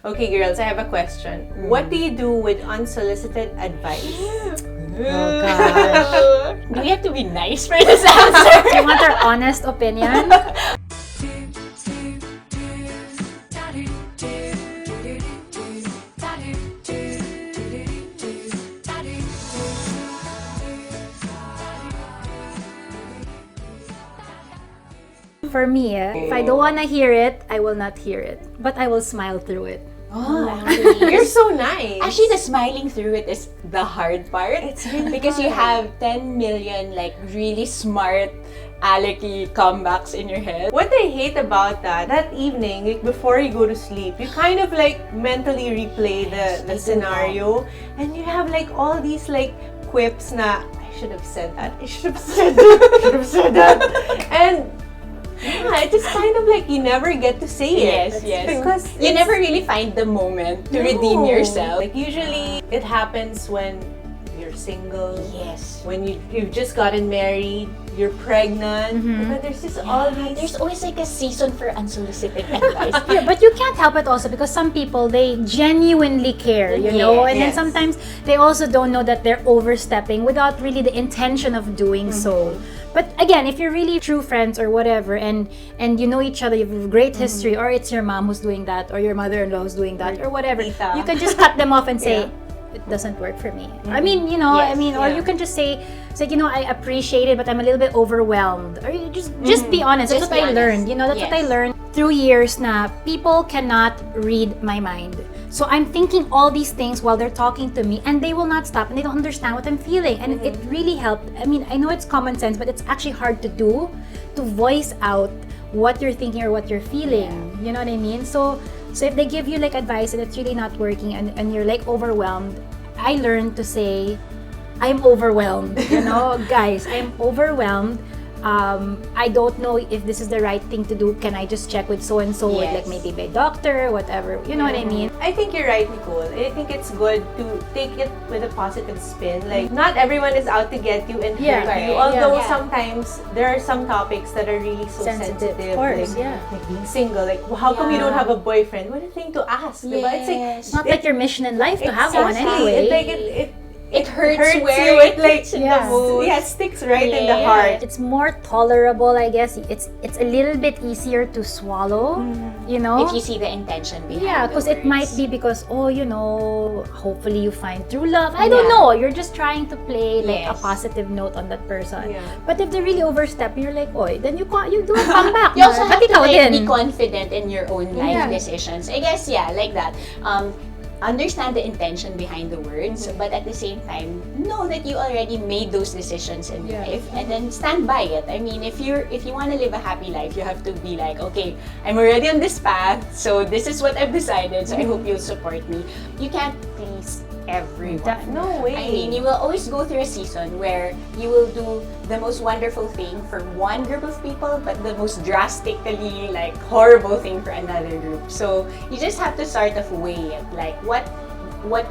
Okay, girls, I have a question. What do you do with unsolicited advice? Oh, gosh. Do we have to be nice for this answer? Do you want our honest opinion? For me, if I don't want to hear it, I will not hear it. But I will smile through it. Oh, actually, You're so nice. actually, the smiling through it is the hard part. It's really because you hard. have 10 million like really smart Alec-y comebacks in your head. What I hate about that evening, like before you go to sleep, you kind of like mentally replay Yes, the I do scenario, and you have like all these like quips na, I should have said that, I should have said that, I should have said that. And yeah, it's just kind of like you never get to say it. Yes. Because You it's- never really find the moment to redeem No. yourself. Like usually it happens when you're single. Yes. When you've just gotten married, you're pregnant. But there's just all these. There's always like a season for unsolicited advice. Yeah, but you can't help it also because some people, they genuinely care, you know? And then Yes. sometimes they also don't know that they're overstepping without really the intention of doing so. But again, if you're really true friends or whatever, and you know each other, you have a great history, or it's your mom who's doing that, or your mother-in-law who's doing that, or whatever, Tita. you can just cut them off and say, Yeah. it doesn't work for me. I mean, you know, Yes, or yeah. you can just say, it's like, you know, I appreciate it, but I'm a little bit overwhelmed. Or you just be honest. That's Just what be I honest. learned. You know, that's what I Yes. learned through years na people cannot read my mind. So I'm thinking all these things while they're talking to me, and they will not stop, and they don't understand what I'm feeling. And it really helped. I mean, I know it's common sense, but it's actually hard to do, to voice out what you're thinking or what you're feeling. You know what I mean? So if they give you like advice and it's really not working, and you're like overwhelmed, I learned to say, I'm overwhelmed. You know, guys, I'm overwhelmed. I don't know if this is the right thing to do. Can I just check with so and so, with like Yes. maybe my doctor, whatever? You know what I mean? I think you're right, Nicole. I think it's good to take it with a positive spin. Like, not everyone is out to get you and Yeah, hurt you. right. Although Yeah. sometimes there are some topics that are really so sensitive. Of course, like, yeah. like being single. Like, how come you don't have a boyfriend? What a thing to ask, diba? It's like, Yes. It's not like your mission in life to have one exactly. anyway. It, like, It hurts hurts where you. It like Yeah. yeah, it sticks right in the Yeah. heart. It's more tolerable, I guess. It's a little bit easier to swallow, you know? if you see the intention behind Yeah, the because it might words. be because, oh, you know, hopefully you find true love. I don't know. You're just trying to play like a Yes. positive note on that person. Yeah. But if they really overstep, you're like, oy, then you do a comeback. You also have Pati to ikaw like, din. be confident in your own life Yeah. decisions. I guess, yeah, like that. Understand the intention behind the words, but at the same time, know that you already made those decisions in Yeah. life, and then stand by it. I mean, if you want to live a happy life, you have to be like, okay, I'm already on this path, so this is what I've decided. So I hope you'll support me. You can't please everyone. No way. I mean, you will always go through a season where you will do the most wonderful thing for one group of people, but the most drastically, like, horrible thing for another group. So you just have to sort of weigh it. Like, what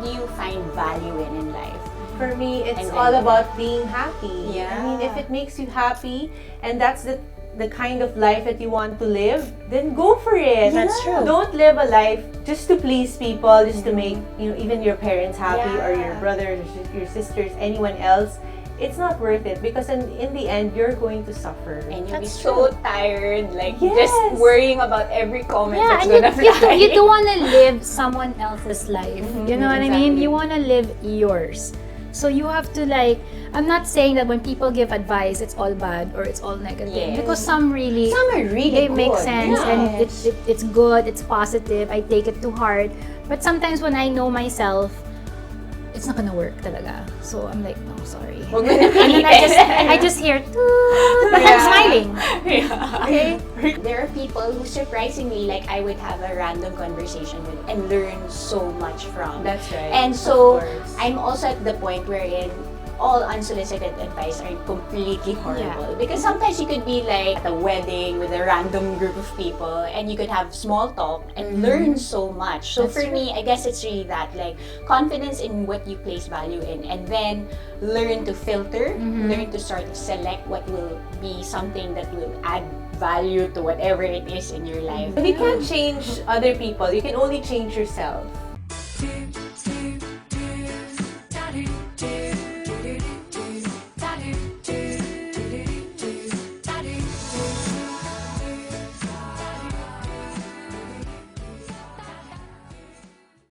do you find value in life? For me, it's And then- all about being happy. Yeah. I mean, if it makes you happy and that's the kind of life that you want to live, then go for it. That's true. Don't live a life just to please people, just to make, you know, even your parents happy or your Yeah. brothers, your sisters, anyone else. It's not worth it because in the end, you're going to suffer. And you'll be That's so tired, like, Yes. just worrying about every comment Yeah, that's and gonna fly. you don't want to live someone else's life. You know what I mean? exactly. You want to live yours. So you have to like, I'm not saying that when people give advice, it's all bad or it's all negative. Yes. Because some really, Some are really they make good. sense and Yes. it's good, it's positive, I take it to heart. But sometimes when I know myself, it's not gonna work talaga. So I'm like, no, sorry. Huwag mo na And then I just hear, toot, but I'm smiling. Yeah. Okay? There are people who surprisingly, like, I would have a random conversation with and learn so much from. That's right. And so, Of course. I'm also at the point wherein all unsolicited advice are completely horrible. Because sometimes you could be like at a wedding with a random group of people and you could have small talk and learn so much. So That's for me, I guess it's really that, like, confidence in what you place value in, and then learn to filter, learn to sort of select what will be something that will add value to whatever it is in your life. If you can't change other people, you can only change yourself.